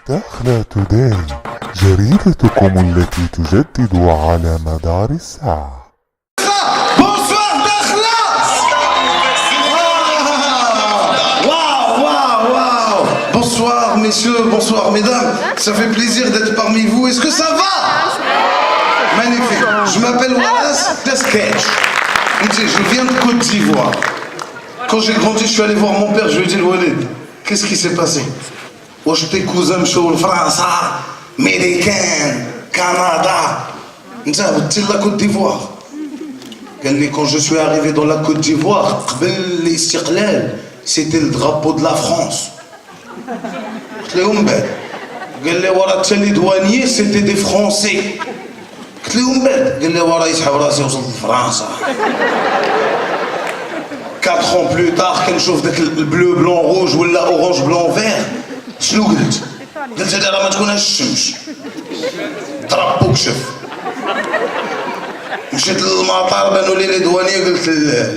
داخلة توداي، جريدتكم التي تجدد على مدار الساعة. Bonsoir Dakhla. Waouh. Bonsoir messieurs, bonsoir mesdames. Ça fait plaisir d'être parmi vous. Est-ce que ça va? Magnifique. Je m'appelle Wallace Tesketch. Je viens de Côte d'Ivoire. Quand j'ai grandi, je suis allé voir mon père, je lui ai dit, Walid, qu'est-ce qui s'est passé? Tes cousins sont France, Américain, Canada. C'est la Côte d'Ivoire. Quand je suis arrivé dans la Côte d'Ivoire, c'était le drapeau de la France. Les douaniers, c'était des Français. France. 4 ans plus tard, quand je vois le bleu, blanc, rouge ou l'orange, blanc, vert, شنو قلت؟ قلت هذا راه ما تكونهاش الشمس. درابو كشف. مشيت للمطار بانوا لي دوانية قلت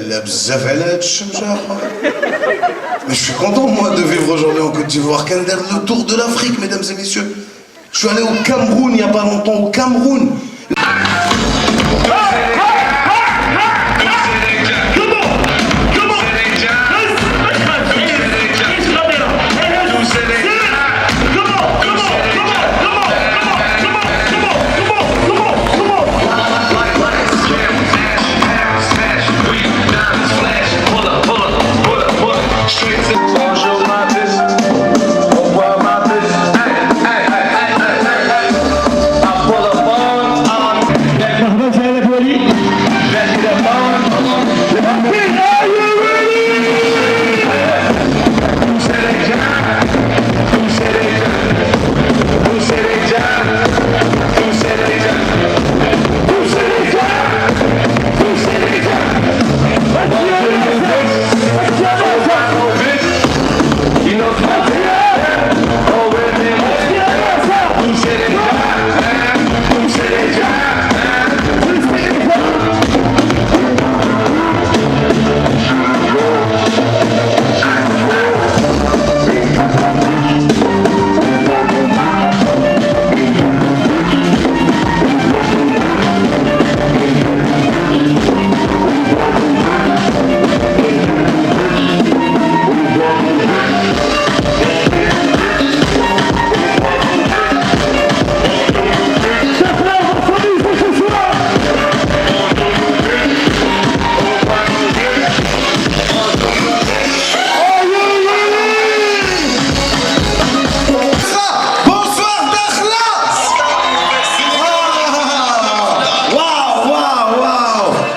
لا بزاف على هاد الشمس اخويا. Mais je suis content moi de vivre aujourd'hui en Côte d'Ivoire. Quand le tour de l'Afrique, mesdames et messieurs. Je suis allé au Cameroun il y a pas longtemps, au Cameroun.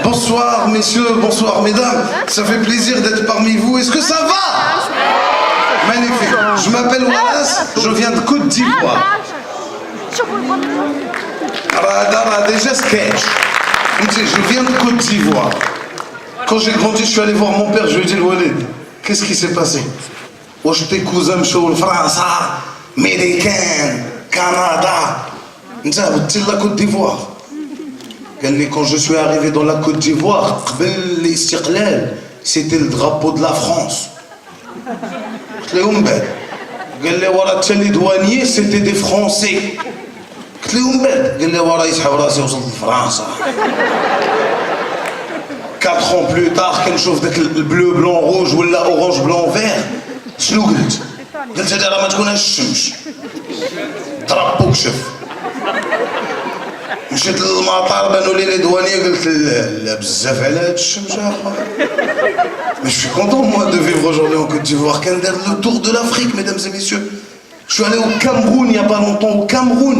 Bonsoir messieurs, bonsoir mesdames. Ça fait plaisir d'être parmi vous. Est-ce que ça va? Magnifique. Je m'appelle Wallace, je viens de Côte d'Ivoire. Déjà sketch. Je viens de Côte d'Ivoire. Quand j'ai grandi, je suis allé voir mon père, je lui ai dit, Walid, qu'est-ce qui s'est passé? Tes cousins sont France, Américain, Canada. C'est la Côte d'Ivoire. Quand je suis arrivé dans la Côte d'Ivoire, c'était le drapeau de la France. Les douaniers, c'était des Français. France. 4 ans plus tard, quand je vois le bleu, blanc, rouge ou l'orange, blanc, vert, شنو قلت؟ قلت هذا راه ما تكونهاش الشمس. درابو كشف. مشيت للمطار بانوا لي douaniers قلت لا بزاف على هاد الشمس اخويا. Mais je suis content moi de vivre aujourd'hui en Côte d'Ivoire. Quand le tour de l'Afrique, mesdames et messieurs. Je suis allé au Cameroun il y a pas longtemps, au Cameroun.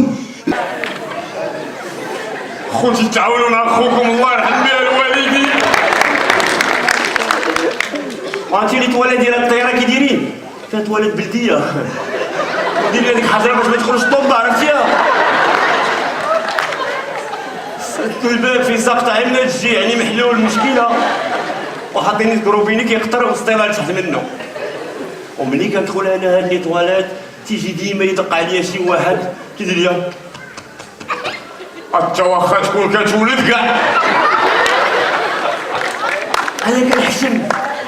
خوتي تعاونوا مع خوكم الله يرحم بها الوالدين. وعرفتي لي تواليت ديال الطياره كي دايرين؟ فيها تواليت بلديه. دير لي هذيك الحجره باش ما تدخلش الطومبه عرفتيها؟ سدوا الباب في ساق تاع الناس تجي يعني محلوا المشكله وحاطين الكروبيني كيقطر والسطيله تحت منه. وملي كندخل انا هاد لي تواليت تيجي ديما يدق عليا شي واحد كيدير لي حتى واخا تكون كتولد كاع. انا كنحشم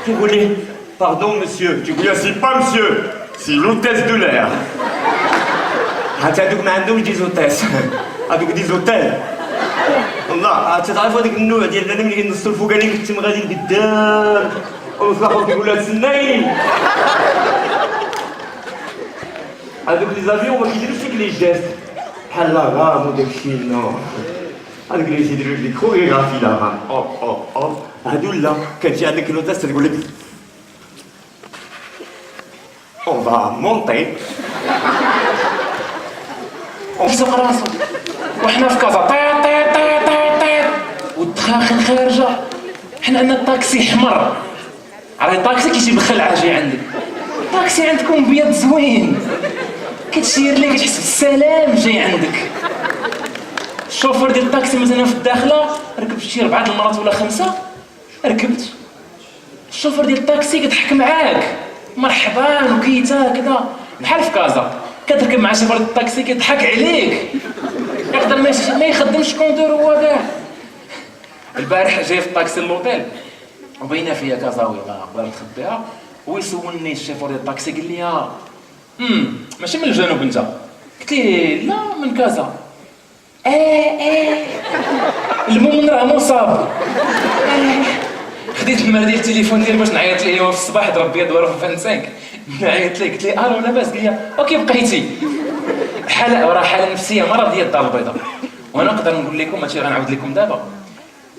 كيقول لي باردون مسيو، Tu dis, c'est pas monsieur, c'est l'hôtesse de l'air. حتى هادوك ما عندهمش دي زوتيس هادوك دي زوتيل والله تعرفوا هذاك النوع ديال انا ملي كنص الفوقاني كنت غادي لقدام وصافي كيقول لها تسنايني هادوك لي زافيون ما كيديروش فيك لي جيست بحال لاغام وداكشي نو هذاك اللي تيديروا لي كوريغرافي لاغام اوب اوب اوب هادو لا كتجي عندك لوتاس تقول لك اون فا مونتي وفسق راسو وحنا في كازا طيط طيط طيط طيط طيط والدخاخن خارجه حنا عندنا الطاكسي حمر عرفتي الطاكسي كيجيب خلعه جاي عندك الطاكسي عندكم بيض زوين كتسير ليه كتحس بالسلام جاي عندك الشوفور ديال الطاكسي مثلا في الداخله ركبت شي 4 المرات ولا 5 ركبت الشوفور ديال الطاكسي كيضحك معاك مرحبا وكيتا كذا بحال في كازا كتركب مع شوفور ديال الطاكسي كيضحك عليك يقدر ما يخدمش كوندور هو كاع البارح جاي في الطاكسي للوطيل وباينه فيا كازاوي ما نقدر نخبيها ويسولني الشوفور ديال الطاكسي قال لي ماشي من الجنوب انت قلت ليه لا من كازا المؤمن راه مصاب خديت المال ديال التليفون ديالي باش نعيط ليه هو في الصباح ضرب بيا دوره في 25 نعيط ليه قلت ليه الو لاباس قال لي اوكي بقيتي حاله وراه حاله نفسيه مرض ديال الدار البيضاء وانا نقدر نقول لكم هادشي غنعاود لكم دابا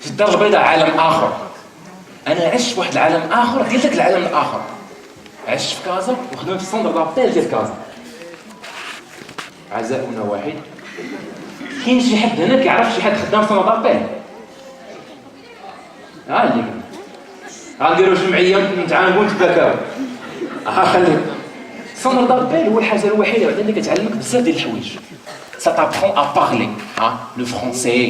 في الدار البيضاء عالم اخر انا عشت في واحد العالم اخر قلت لك العالم الاخر عشت في كازا وخدمت في السوندر دابيل ديال كازا عزاؤنا واحد كاين شي حد هنا كيعرف شي حد خدام في سوندر دابيل ها اللي غنديروا جمعيه نتعاونوا نتباكاو خليك سوندر دابيل هو الحاجه الوحيده بعدا اللي كتعلمك بزاف ديال الحوايج ça t'apprend à parler le français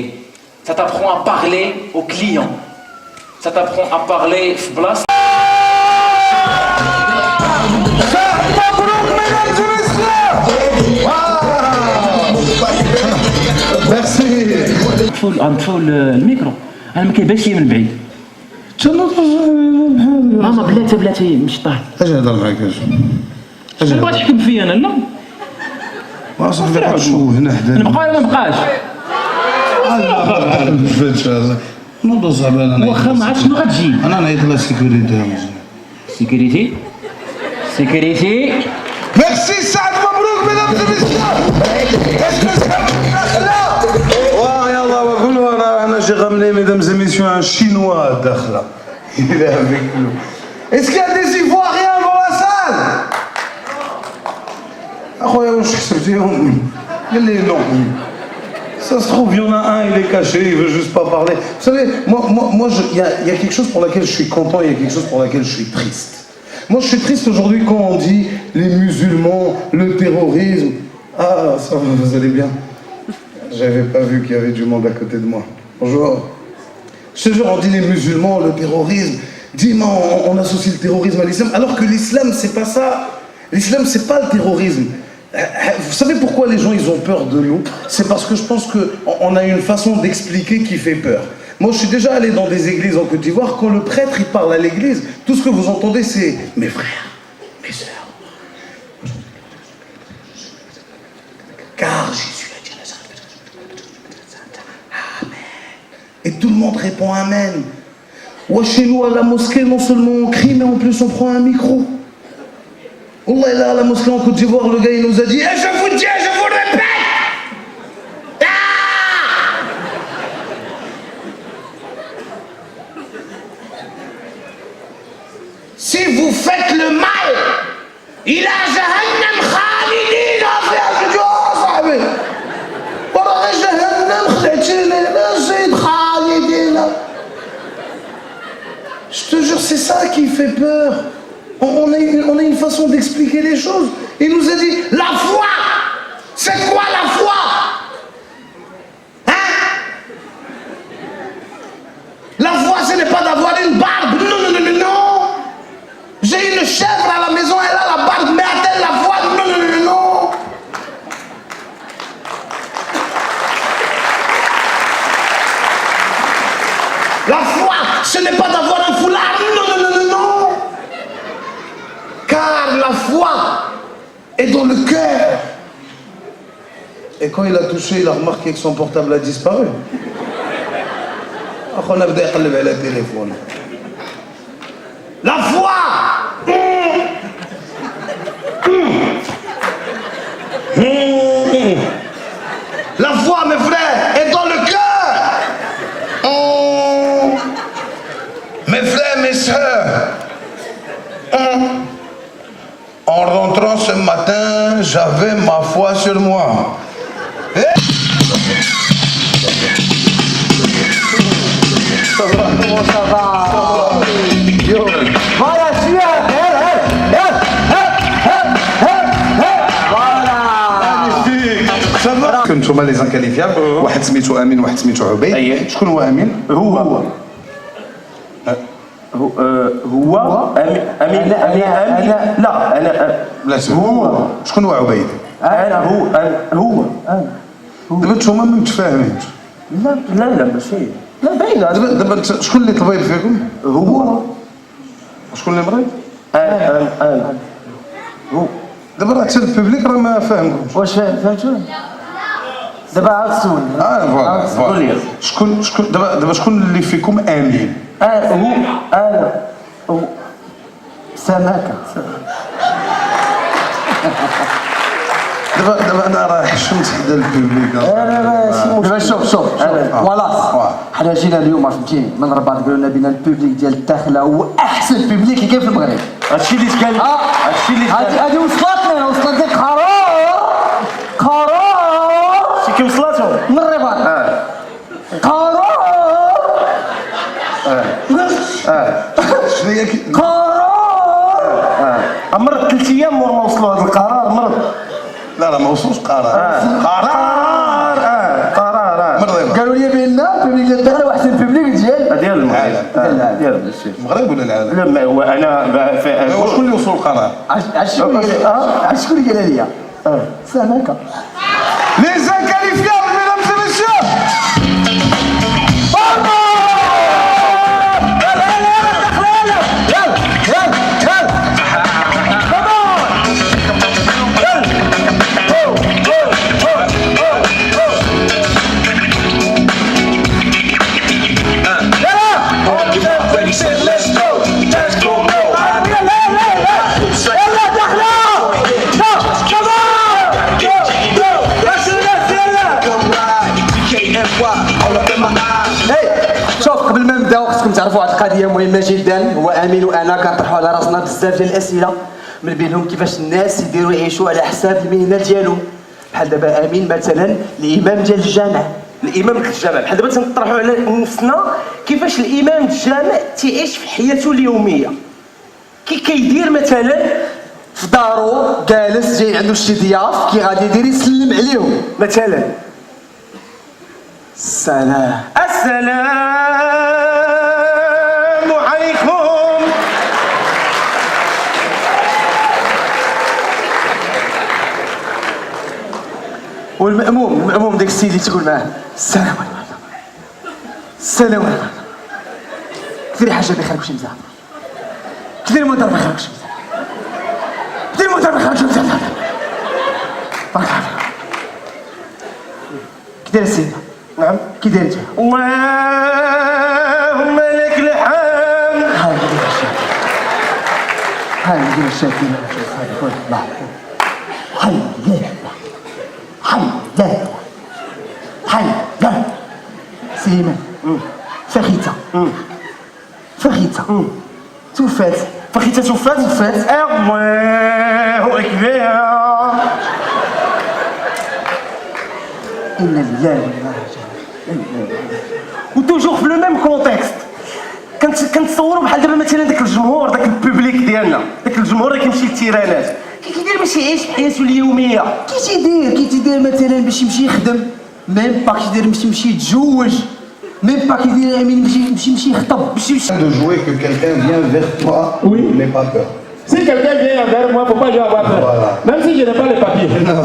ça t'apprend à parler aux clients ça t'apprend à parler في بلاصه Merci. نطفوا الميكرو انا ما كيبانش لي من بعيد ماما بلاتي مش طاح اش نهضر معاك اش بغا تحكم فيا انا لا ما صافي قاعد شو هنا حدا نبقى ولا ما نبقاش نوض صاحبي انا واخا ما عرفتش شنو غتجي انا نعيط لها سيكوريتي Merci Saad Mabrouk mesdames et messieurs. Est-ce que c'est là? Ouais, yallah, on j'ai ramené mesdames et messieurs un chinois dakhla. Il est avec nous. Est-ce qu'il y a des Ivoiriens dans la salle? Akhoya واش حسبتيهم؟ قال لي non. Ça se trouve, il y en a un, il est caché, il veut juste pas parler. Vous savez, moi, il y a quelque chose pour laquelle je suis content, il y a quelque chose pour laquelle je suis triste. Moi, je suis triste aujourd'hui quand on dit les musulmans, le terrorisme. Ah, ça va, vous allez bien? J'avais pas vu qu'il y avait du monde à côté de moi. Bonjour. Je te jure, on dit les musulmans, le terrorisme. Dis-moi, on associe le terrorisme à l'islam, alors que l'islam, c'est pas ça. L'islam, c'est pas le terrorisme. Vous savez pourquoi les gens ils ont peur de nous? C'est parce que je pense qu'on a une façon d'expliquer qui fait peur. Moi je suis déjà allé dans des églises en Côte d'Ivoire, quand le prêtre il parle à l'église, tout ce que vous entendez c'est mes frères, mes sœurs. Car Jésus a dit Amen. Et tout le monde répond Amen. Ou chez nous à la mosquée, non seulement on crie, mais en plus on prend un micro. Wallah, là, à la mosquée en Côte d'Ivoire, le gars il nous a dit « je vous dis, je vous répète si vous faites le mal, il a Jahannam Khalidina fiha ». Je dis « oh, صاحبي وراه جهنم خلعتيني زيد Khalidina ». Je te jure, c'est ça qui fait peur. On a une façon d'expliquer les choses. Il nous a dit, la foi, c'est quoi la foi? Hein? La foi, ce n'est pas d'avoir une barbe. Non, non, non, non, non. J'ai une chèvre à la maison, elle a la barbe, mais a-t-elle la foi? Non, non, non, non, non. La foi, ce n'est pas d'avoir un foulard. Non, non, non, non, non. Car la foi est dans le cœur. Et quand il a touché, il a remarqué que son portable a disparu. On a بدأ يقلب على téléphone. La foi! La foi, mes frères, est dans le cœur. Mes frères, mes sœurs. En rentrant ce matin, j'avais ma foi sur moi. Comment ça va? Yo. Voilà, tu es. Voilà. كنتم لي زانكاليفياب واحد سميتو امين واحد سميتو عبيد. شكون هو امين؟ هو امين لا انا لا هو شكون هو عبيد؟ انا هو دابا نتوما ما متفاهمينش. لا ماشي لا باينه. دابا شكون اللي طبيب فيكم؟ هو. شكون اللي مريض؟ انا هو. دابا راه حتى البوبليك راه ما فاهمكمش. واش فهمتوا؟ دابا عاود سول. فوالا. شكون دابا شكون اللي فيكم امين؟ انا هو سمكه. دابا انا راه حشمت حدا البوبليك. دابا شوف خلاص حنا جينا اليوم فهمتيني من الرباط قالوا لنا بينا البوبليك ديال الداخله هو احسن بوبليك اللي كاين في المغرب. هادشي اللي تقال هادي وصلتني قرار شي كي وصلاتهم من الرباط قرار شنو هي قرار مرض 3 ايام مور ما وصلوا هذا القرار مرض. لا ما وصلوش قرار. مرض. قالوا لي بان البوبليك ديال الداخله هو احسن بوبليك ديال ديال المغرب ولا العالم؟ لا ما هو انا شكون اللي وصل القرار؟ شكون اللي قال لي سمكه. Les inqualifiables, mesdames et messieurs! شوف قبل ما نبداو خصكم تعرفوا واحد القضيه مهمه جدا. هو امين وانا كنطرحوا على راسنا بزاف ديال الاسئله من بينهم كيفاش الناس يديروا يعيشوا على حساب المهنه ديالهم. بحال دابا امين مثلا الامام ديال الجامع بحال دابا تنطرحوا على نفسنا كيفاش الامام ديال الجامع تيعيش في حياته اليوميه. كيدير مثلا في دارو جالس جاي عنده شي ضياف كي غادي يدير يسلم عليهم مثلا السلام عليكم. والمأموم داك السيد اللي تقول معاه السلام عليكم كثير حاجه ما يخربش مزيان كثير مدرب ما يخربش مزيان بارك الله كي داير السيد؟ نعم كي داير انت؟ اللهم لك الحمد. هاي ندير الشاكين الله حي سليمان فخيته توفات فخيته توفات الله اكبر. إنا لله وإنا وتوجور في لو ميم كونتكست كنتصوروا بحال دابا مثلا داك الجمهور داك البوبليك ديالنا داك الجمهور اللي كيمشي للتيرانات كيدير باش يعيش حياته اليوميه. كي تيدير مثلا باش يمشي يخدم ميم با كيدير باش يمشي يتزوج ميم با كيدير باش يمشي يخطب باش يمشي. De jouer que quelqu'un vient vers toi, n'aie pas peur. Si quelqu'un vient vers moi, faut pas lui avoir peur. Voilà. Même si je n'ai pas les papiers. Non.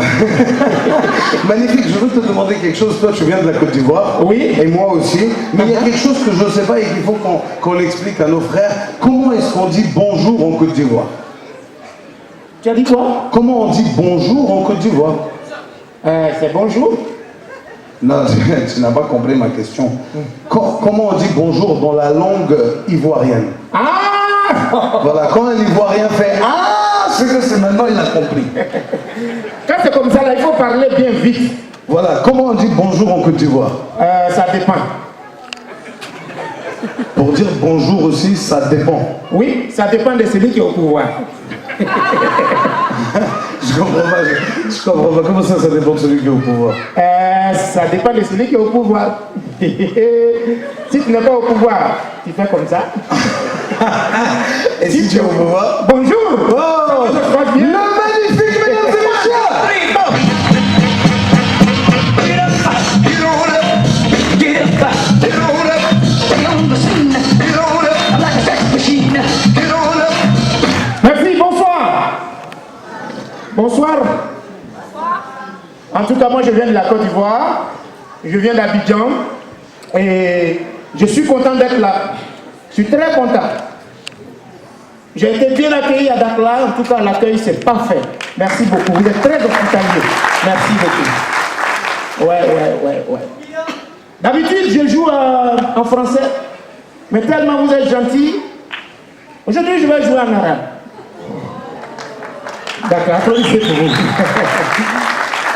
Magnifique, je veux te demander quelque chose. Toi, tu viens de la Côte d'Ivoire. Oui. Et moi aussi. Mais il y a quelque chose que je ne sais pas et qu'il faut qu'on l'explique à nos frères. Comment est-ce qu'on dit bonjour en Côte d'Ivoire? Tu as dit quoi? Comment on dit bonjour en Côte d'Ivoire? C'est bonjour. Non, tu n'as pas compris ma question. Comment on dit bonjour dans la langue ivoirienne? Ah! Voilà, quand un Ivoirien fait ah, c'est que c'est maintenant il a compris. Quand c'est comme ça, là, il faut parler bien vite. Voilà, comment on dit bonjour en Côte d'Ivoire? Ça dépend. Pour dire bonjour aussi, ça dépend. Oui, ça dépend de celui qui est au pouvoir. Je comprends pas. Je comprends pas. Comment ça dépend de celui qui est au pouvoir? Ça dépend de celui qui est au pouvoir. Si tu n'es pas au pouvoir, tu fais comme ça. Et si tu es au pouvoir? Bonjour! Oh, Ça se passe bien? le magnifique, mesdames et messieurs! Merci, bonsoir. Bonsoir. En tout cas, moi je viens de la Côte d'Ivoire. Je viens d'Abidjan. Et je suis content d'être là. Je suis très content. J'ai été bien accueilli à Dakar. En tout cas, l'accueil c'est parfait. Merci beaucoup. Vous êtes très hospitalier. Merci beaucoup. Ouais. D'habitude, je joue en français. Mais tellement vous êtes gentil. Aujourd'hui, je vais jouer en arabe. D'accord, applaudissez pour vous.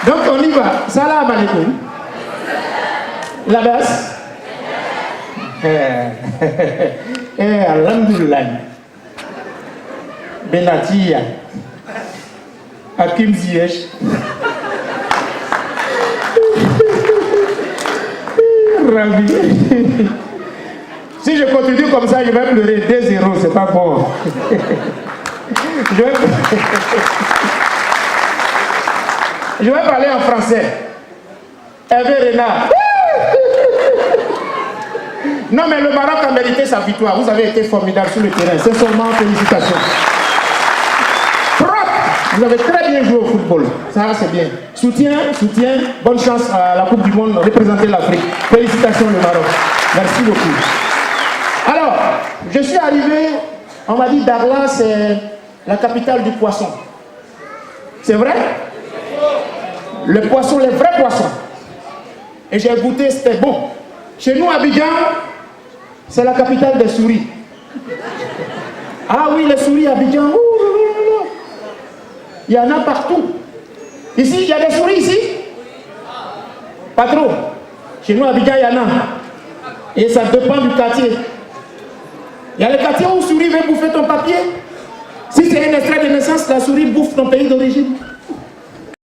Donc, on y va. Salam alaikum. La basse. Alhamdulillah. Benatia. Hakim Ziyech. Ravi. Si je continue comme ça, je vais pleurer 2-0, c'est pas bon. Je vais parler en français. Hervé Renard. Non, mais le Maroc a mérité sa victoire. Vous avez été formidable sur le terrain. Sincèrement, félicitations. Propre. Vous avez très bien joué au football. Ça, c'est bien. Soutien. Bonne chance à la Coupe du Monde. Représenter l'Afrique. Félicitations, le Maroc. Merci beaucoup. Alors, je suis arrivé. On m'a dit Dakhla, c'est la capitale du poisson. C'est vrai? Le poisson, les vrais poissons. Et j'ai goûté, c'était bon. Chez nous, Abidjan, c'est la capitale des souris. Ah oui, les souris à Abidjan, il y en a partout. Ici, il y a des souris ici? Pas trop. Chez nous, à Abidjan, il y en a. Et ça dépend du quartier. Il y a le quartier où la souris veut bouffer ton papier. Si c'est un extrait de naissance, la souris bouffe ton pays d'origine.